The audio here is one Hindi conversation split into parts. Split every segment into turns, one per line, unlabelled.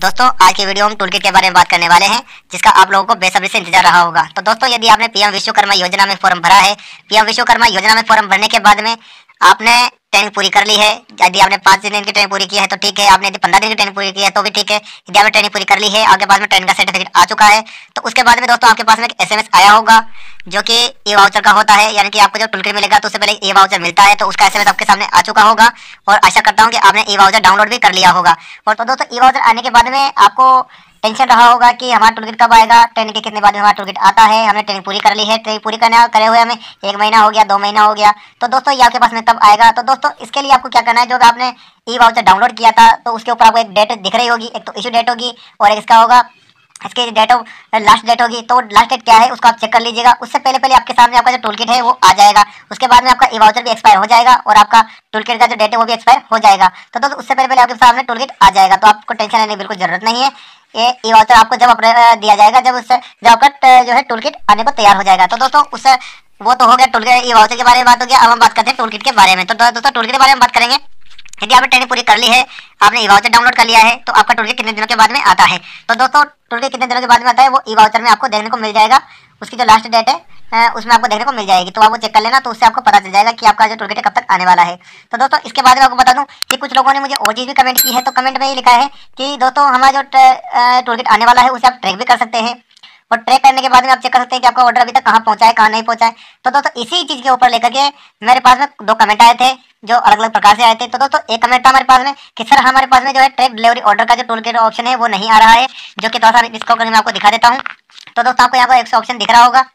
दोस्तों आज की वीडियो हम टूलकिट के बारे में बात करने वाले हैं, जिसका आप लोगों को बेसब्री से इंतजार रहा होगा। तो दोस्तों, यदि आपने पीएम विश्वकर्मा योजना में फॉर्म भरा है, पीएम विश्वकर्मा योजना में फॉर्म भरने के बाद में आपने ट्रेनिंग पूरी कर ली है। यदि आपने 5 दिन की ट्रेनिंग पूरी की है तो ठीक है, आपने यदि 15 दिन की ट्रेनिंग पूरी की है तो भी ठीक है। यदि आपने ट्रेनिंग पूरी कर ली है, आपके पास में ट्रेनिंग का सर्टिफिकेट आ चुका है, तो उसके बाद में दोस्तों आपके पास में एक एसएमएस आया होगा जो कि ई वाउचर का होता है। यानी कि आपको जब टूलकिट मिलेगा तो उससे पहले ई वाउचर मिलता है, तो उसका एसएमएस आपके सामने आ चुका होगा और आशा करता हूँ कि आपने ई वाउचर डाउनलोड भी कर लिया होगा। और तो दोस्तों, ई वाउचर आने के बाद में आपको टेंशन रहा होगा कि हमारा टूलकिट कब आएगा, ट्रेनिंग के कितने बाद में हमारा टूलकिट आता है। हमने ट्रेनिंग पूरी कर ली है, ट्रेनिंग पूरी करे हुए हमें 1 महीना हो गया, 2 महीना हो गया, तो दोस्तों ये आपके पास में कब आएगा। तो दोस्तों इसके लिए आपको क्या करना है, जो आपने ई वाउचर डाउनलोड किया था तो उसके ऊपर आपको एक डेट दिख रही होगी, एक तो इशू डेट होगी और एक इसका होगा इसकी डेट ऑफ लास्ट डेट होगी। तो लास्ट डेट क्या है उसको आप चेक कर लीजिएगा। उससे पहले पहले आपके सामने आपका जो टूलकिट है वो आ जाएगा। उसके बाद में आपका ई वाउचर भी एक्सपायर हो जाएगा और आपका टूलकिट का जो डेट है वो भी एक्सपायर हो जाएगा। तो दोस्तों उससे पहले पहले आपके सामने टूलकिट आ जाएगा, तो आपको टेंशन लेने की बिल्कुल जरूरत नहीं है। ये ई वाउचर आपको जब दिया जाएगा, जब आपका जो है टूलकिट आने को तैयार हो जाएगा। तो दोस्तों उससे वो तो हो गया टूलकिट ई वाउचर के बारे में बात हो गया। अब हम बात करते हैं टूलकिट के बारे में। तो दोस्तों टूलकिट के बारे में बात करेंगे। यदि आपने ट्रेनिंग पूरी कर ली है, आपने ई वाउचर डाउनलोड कर लिया है, तो आपका टूलकिट कितने दिनों के बाद में आता है। तो दोस्तों टूलकिट कितने दिनों के बाद में आता है वो ई वाउचर में आपको देखने को मिल जाएगा। उसकी जो लास्ट डेट है उसमें आपको देखने को मिल जाएगी, तो आप वो चेक कर लेना, तो उससे आपको पता चल जाएगा कि आपका जो टूलकिट है कब तक आने वाला है। तो दोस्तों इसके बाद में आपको बता दूं कि कुछ लोगों ने मुझे और चीज़ भी कमेंट की है। तो कमेंट में ये लिखा है कि दोस्तों हमारा जो टूलकिट आने वाला है उसे आप ट्रैक भी कर सकते हैं, और ट्रैक करने के बाद में आप चेक कर सकते हैं कि आपका ऑर्डर अभी तक कहाँ पहुंचा है, कहाँ नहीं पहुंचा है। तो दोस्तों इसी चीज़ के ऊपर लेकर के मेरे पास में 2 कमेंट आए थे जो अलग अलग प्रकार से आए थे। तो दोस्तों एक कमेंट था हमारे पास में कि सर हमारे पास में जो है ट्रैक डिलीवरी ऑर्डर का जो टूलकिट ऑप्शन है वो नहीं आ रहा है, जो कि थोड़ा सा इसको मैं आपको दिखा देता हूँ। तो दोस्तों आपको यहाँ पर एक ऑप्शन दिख रहा होगा,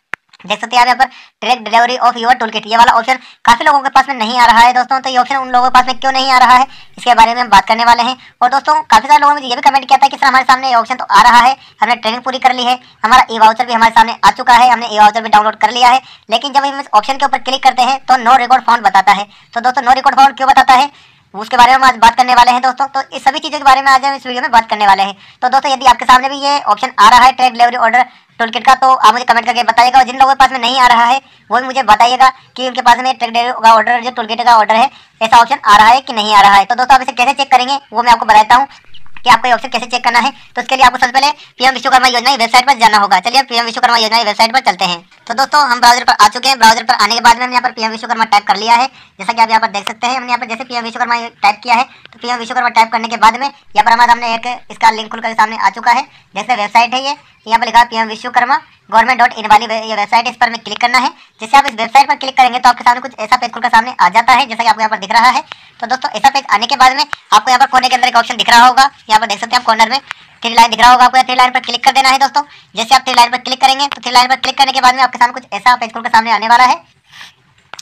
देख सकते हैं आप यहाँ पर track delivery of your toolkit, ये वाला ऑप्शन काफी लोगों के पास में नहीं आ रहा है दोस्तों। तो ये ऑप्शन उन लोगों के पास में क्यों नहीं आ रहा है, इसके बारे में हम बात करने वाले हैं। और दोस्तों काफी सारे लोगों ने ये भी कमेंट किया था कि सर हमारे सामने ये ऑप्शन तो आ रहा है, हमने ट्रेनिंग पूरी कर ली है, हमारा ई वाउचर भी हमारे सामने आ चुका है, हमने ई वाउचर भी डाउनलोड कर लिया है, लेकिन जब हम इस ऑप्शन के ऊपर क्लिक करते हैं तो नो रिकॉर्ड फाउंड बताता है। तो दोस्तों नो रिकॉर्ड फाउंड क्यों बताता है उसके बारे में हम आज बात करने वाले हैं दोस्तों। तो इस सभी चीज़ों के बारे में आज हम इस वीडियो में बात करने वाले हैं। तो दोस्तों यदि आपके सामने भी ये ऑप्शन आ रहा है ट्रैक डिलीवरी ऑर्डर टूलकिट का, तो आप मुझे कमेंट करके बताइएगा। और जिन लोगों के पास में नहीं आ रहा है वो भी मुझे बताइएगा कि उनके पास में ट्रैक डिलीवरी का ऑर्डर जो टूलकिट का ऑर्डर है ऐसा ऑप्शन आ रहा है कि नहीं आ रहा है। तो दोस्तों आप इसे कैसे चेक करेंगे वो मैं आपको बताता हूँ कि आपको ये ऑप्शन कैसे चेक करना है। तो इसके लिए आपको सबसे पहले पीएम विश्वकर्मा योजना की वेबसाइट पर जाना होगा। चलिए पीएम विश्वकर्मा योजना की वेबसाइट पर चलते हैं। तो दोस्तों हम ब्राउजर पर आ चुके हैं। ब्राउजर पर आने के बाद में हमने यहाँ पर पीएम विश्वकर्मा टाइप कर लिया है, जैसा कि आप यहाँ पर देख सकते हैं। हमने यहाँ पर जैसे पीएम विश्वकर्मा टाइप किया है, तो पीएम विश्वकर्मा टाइप करने के बाद में यहाँ पर हमारे सामने एक इसका लिंक खुलकर सामने आ चुका है। जैसे वेबसाइट है ये, यहाँ पर लिखा है पीएम विश्वकर्मा गवर्नमेंट.इन वाली ये वेबसाइट है, इस पर हमें क्लिक करना है। जैसे आप इस वेबसाइट पर क्लिक करेंगे तो आपके सामने कुछ ऐसा पेज खुलकर सामने आ जाता है, जैसा कि आपको यहाँ पर दिख रहा है। तो दोस्तों ऐसा पेज आने के बाद में आपको यहाँ पर कोने के अंदर एक ऑप्शन दिख रहा होगा, यहाँ पर देख सकते हैं आप कॉर्नर में 3 लाइन दिख रहा होगा, आपको 3 लाइन पर क्लिक कर देना है दोस्तों। जैसे आप 3 लाइन पर क्लिक करेंगे तो 3 लाइन पर क्लिक करने के बाद में आपके सामने कुछ ऐसा पेज खुलकर सामने आने वाला है।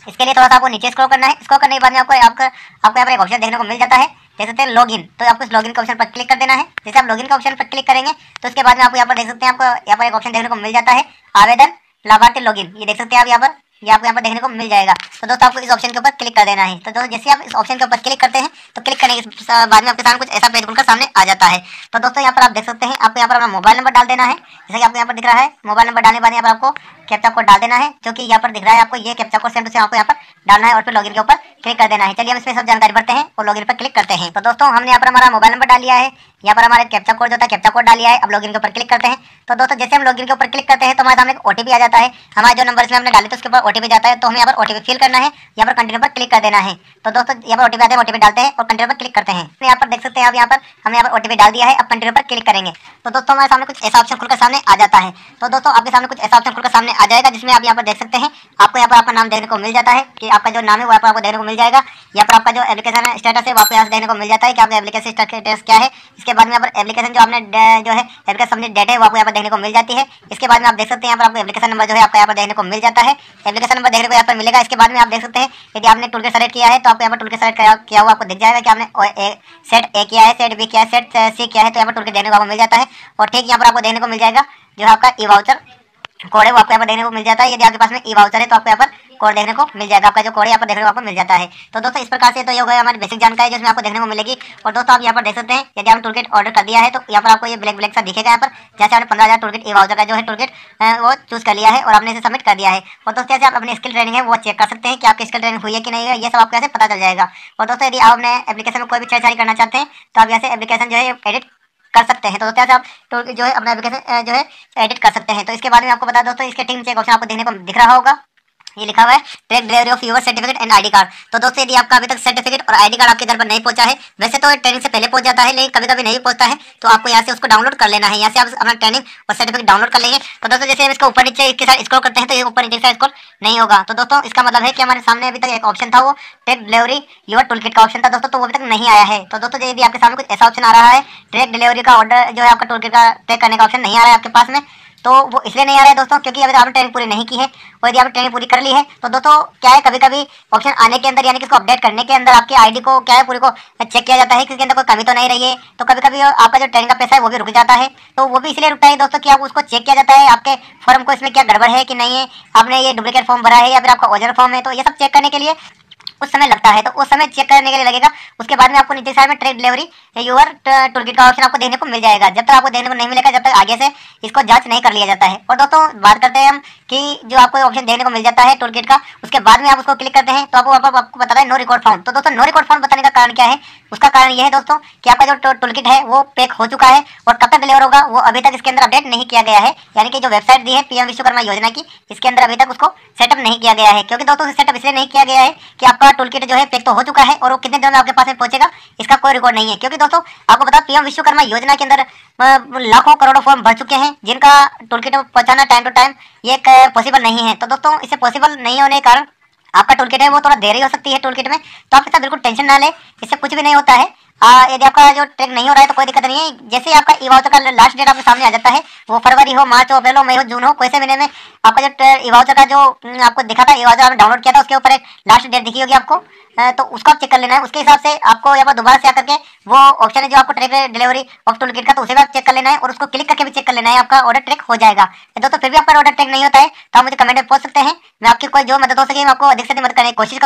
इसके लिए थोड़ा सा आपको नीचे स्क्रॉल करना है। स्क्रॉल करने के बाद में आपको यहाँ पर एक ऑप्शन देखने को मिल जाता है, देख सकते हैं लॉगिन। तो आपको इस लॉगिन के ऑप्शन पर क्लिक कर देना है। जैसे आप लॉगिन के ऑप्शन पर क्लिक करेंगे तो उसके बाद में आपको यहाँ पर देख सकते हैं आपको यहाँ पर एक ऑप्शन देखने को मिल जाता है आवेदन लाभार्थी लॉगिन, ये देख सकते हैं आप यहाँ पर, ये आपको यहाँ पर देखने को मिल जाएगा। तो दोस्तों आपको इस ऑप्शन के ऊपर क्लिक कर देना है। तो दोस्तों जैसे आप इस ऑप्शन के ऊपर क्लिक करते हैं तो क्लिक करने के बाद में आपके सामने कुछ ऐसा पेज खुलकर सामने आ जाता है। तो दोस्तों यहाँ पर आप देख सकते हैं आपको यहाँ पर अपना मोबाइल नंबर डाल देना है, जैसे कि आपको यहाँ पर दिख रहा है। मोबाइल नंबर डालने के बाद यहाँ पर आपको कैप्चा कोड डाल देना है, जो कि यहाँ पर दिख रहा है आपको। ये captcha code same to same आपको यहाँ पर डालना है और फिर लॉगिन के ऊपर क्लिक कर देना है। चलिए हम इसमें सब जानकारी भरते हैं और लॉगिन पर क्लिक करते हैं। तो दोस्तों हमने यहाँ पर हमारा मोबाइल नंबर डाल लिया है, यहाँ पर हमारे कैप्चा कोड जो था कैप्चा कोड डाल लिया है। अब लॉगिन के ऊपर क्लिक करते हैं। तो दोस्तों जैसे हम लॉगिन के ऊपर क्लिक करते हैं तो हमारे सामने एक ओटीपी आ जाता है। हमारे जो नंबर इसमें हमने डाले थे उसके ऊपर ओटीपी जाता है, तो हमें यहाँ पर ओटीपी फिल करना है, यहाँ पर कंटिन्यू पर क्लिक कर देना है। तो दोस्तों यहाँ पर ओटीपी आते हैं, ओटीपी डालते हैं और कंटिन्यू पर क्लिक करते हैं। यहाँ पर देख सकते हैं आप, यहाँ पर हमने यहाँ पर ओटीपी डाल दिया है। अब कंटिन्यू पर क्लिक करेंगे तो दोस्तों हमारे सामने कुछ ऐसा ऑप्शन खुलकर सामने आ जाता है। तो दोस्तों आपके सामने कुछ ऐसा ऑप्शन खुलकर सामने आ जाएगा, जिसमें आप यहाँ पर देख सकते हैं आपको यहाँ पर आपका नाम देखने को मिल जाता है कि आपका जो नाम है वो यहाँ पर आपको देखने को मिल जाएगा। यहाँ पर आपका जो एप्लीकेशन स्टेटस है वो आपको यहाँ से देखने को मिल जाता है कि आपका एप्लीकेशन स्टेटस क्या है। इसके बाद में यहाँ पर एप्लीकेशन जो आपने जो है एप्लीकेशन सबमिट डेट है वो आपको यहाँ पर देखने को मिल जाती है। इसके बाद में आप देख सकते हैं यहाँ पर आपको एप्लीकेशन नंबर जो है आपको यहाँ पर देखने को मिल जाता है। एप्लीकेशन नंबर देखने को यहाँ पर मिलेगा। इसके बाद में आप देख सकते हैं यदि आपने टूलकिट सेलेक्ट किया है तो आपको यहाँ पर टूलकिट सेलेक्ट किया हुआ आपको दिख जाएगा कि आपने सेट ए किया है, सेट बी किया है, सेट सी किया है, तो यहाँ पर टूलकिट देखने को आपको मिल जाता है। और ठीक यहाँ पर आपको देखने को मिल जाएगा जो आपका ई वाउचर कोड है वो आपको यहाँ पर देखने को मिल जाता है। यदि आपके पास में ई वाउचर है तो आपको यहाँ पर कोड देखने को मिल जाएगा, आपका जो कोड है यहाँ पर देखने को आपको मिल जाता है। तो दोस्तों इस प्रकार से तो ये हो गया हमारी बेसिक जानकारी जिसमें आपको देखने को मिलेगी। और दोस्तों आप यहाँ पर देख सकते हैं यदि आपने टूलकिट ऑर्डर कर दिया है तो यहाँ पर आपको ये ब्लैक ब्लैक सा दिखेगा। यहाँ पर जैसे आपने 15,000 टूलकिट ई वाउचर का जो है टूलकिट वो चूज कर लिया है और आपने इसे सबमिट कर दिया है। और दोस्तों ऐसे आप अपनी स्किल ट्रेनिंग है वो चेक कर सकते हैं कि आपकी स्किल ट्रेनिंग हुई है कि नहीं है, ये सब आपको ऐसे पता चल जाएगा। और दोस्तों यदि आप अपने एप्लीकेशन में कोई भी छेड़छाड़ी करना चाहते हैं तो आप यहाँ से एप्लीकेशन जो है एडिट कर सकते हैं। तो दोस्तों यहाँ से आप जो है अपना एप्लीकेशन जो है एडिट कर सकते हैं। तो इसके बारे में आपको बता दो दोस्तों, इसके टीम से एक ऑप्शन आपको देखने को दिख रहा होगा, ये लिखा हुआ है track delivery of your certificate and ID card. तो दोस्तों यदि आपका अभी तक सर्टिफिकेट और आईडी कार्ड आपके घर पर नहीं पहुंचा है, वैसे तो ट्रेनिंग से पहले पहुंच जाता है, लेकिन कभी कभी नहीं पहुंचता है, तो आपको यहाँ से उसको डाउनलोड कर लेना है। यहाँ से आप अपना ट्रेनिंग और सर्टिफिकेट डाउनलोड कर लेंगे। तो दोस्तों जैसे हम इसको ऊपर नीचे इसके साथ स्क्रॉल करते हैं तो ये ऊपर नीचे स्क्रॉल नहीं होगा। तो दोस्तों इसका मतलब है कि हमारे सामने अभी तक एक ऑप्शन था, वो ट्रैक डिलीवरी योर टूलकिट का ऑप्शन था दोस्तों, तो वो अभी तक नहीं आया है। तो दोस्तों यदि आपके सामने कुछ ऐसा ऑप्शन आ रहा है, ट्रैक डिलीवरी का ऑर्डर जो है आपका टूलकिट का ट्रैक करने का ऑप्शन नहीं आ रहा है आपके पास में, तो वो इसलिए नहीं आ रहा है दोस्तों क्योंकि अभी आपने ट्रेनिंग पूरी नहीं की है। और यदि आपने ट्रेनिंग पूरी कर ली है तो दोस्तों क्या है, कभी कभी ऑप्शन आने के अंदर यानी कि इसको अपडेट करने के अंदर आपकी आईडी को क्या है पूरी को चेक किया जाता है कि इसके अंदर कोई कमी तो नहीं रही है। तो कभी कभी आपका जो ट्रेनिंग का पैसा है वो भी रुक जाता है। तो वो भी इसलिए रुकता है दोस्तों कि आप उसको चेक किया जाता है आपके फॉर्म को, इसमें क्या गड़बड़ है कि नहीं है, आपने ये डुप्लीकेट फॉर्म भरा है या फिर आपका ओरिजिनल फॉर्म है। तो ये सब चेक करने के लिए उस समय लगता है। तो उस समय चेक करने के लिए लगेगा। उसके बाद में आपको नीचे साइड में ट्रैक डिलीवरी यूर टूलकिट का ऑप्शन आपको देखने को मिल जाएगा। जब तक आपको देखने को नहीं मिलेगा, जब तक आगे से इसको जांच नहीं कर लिया जाता है। और दोस्तों बात करते हैं हम कि जो आपको ऑप्शन देखने को मिल जाता है टूलकिट का, उसके बाद में आप उसको क्लिक करते हैं तो आपको बताता है नो रिकॉर्ड फाउंड। तो दोस्तों नो रिकॉर्ड फाउंड बताने का कारण क्या है, उसका कारण यह है दोस्तों कि आपका जो टूलकिट है वो पैक हो चुका है और कब तक डिलीवर होगा वो अभी तक इसके अंदर अपडेट नहीं किया गया है। यानी कि जो वेबसाइट दी है पीएम विश्वकर्मा योजना की, इसके अंदर अभी तक उसको सेटअप नहीं किया गया है। क्योंकि दोस्तों सेटअप इसलिए नहीं किया गया है कि आपका टूलकिट जो है पैक तो हो चुका है और वो कितने दिनों में आपके पास में पहुंचेगा इसका कोई रिकॉर्ड नहीं है। क्योंकि दोस्तों आपको बता, पीएम विश्वकर्मा योजना के अंदर लाखों करोड़ों फॉर्म भर चुके हैं जिनका टूलकिट पहुंचाना टाइम टू टाइम ये पॉसिबल नहीं है। तो दोस्तों इसे पॉसिबल नहीं होने के कारण आपका टूलकिट है वो थोड़ा देरी हो सकती है टूलकिट में। तो आप इसका बिल्कुल टेंशन ना लें, इससे कुछ भी नहीं होता है। यदि आपका जो ट्रैक नहीं हो रहा है तो कोई दिक्कत नहीं है। जैसे ही आपका ई वाउचर का लास्ट डेट आपके सामने आ जाता है, वो फरवरी हो, मार्च हो, अप्रैल हो, मई हो, जून हो, कोई से महीने में आपका जो ई वाउचर का जो आपको दिखा था, ई वाउचर आपने डाउनलोड किया था, उसके ऊपर एक लास्ट डेट दिखी होगी आपको, तो उसको आप चेक कर लेना है। उसके हिसाब से आपको यहाँ पर दोबारा से आकर के वो ऑप्शन है जो आपको ट्रैक डिलीवरी ऑफ टूलकिट का, तो उसे भी आप चेक कर लेना है और उसको क्लिक करके भी चेक कर लेना है, आपका ऑर्डर ट्रैक हो जाएगा। दोस्तों फिर भी आपका ऑर्डर ट्रैक नहीं होता है तो आप मुझे कमेंट में पूछ सकते हैं, मैं आपकी कोई जो मदद हो सके मैं आपको अधिक से अधिक मदद करने की कोशिश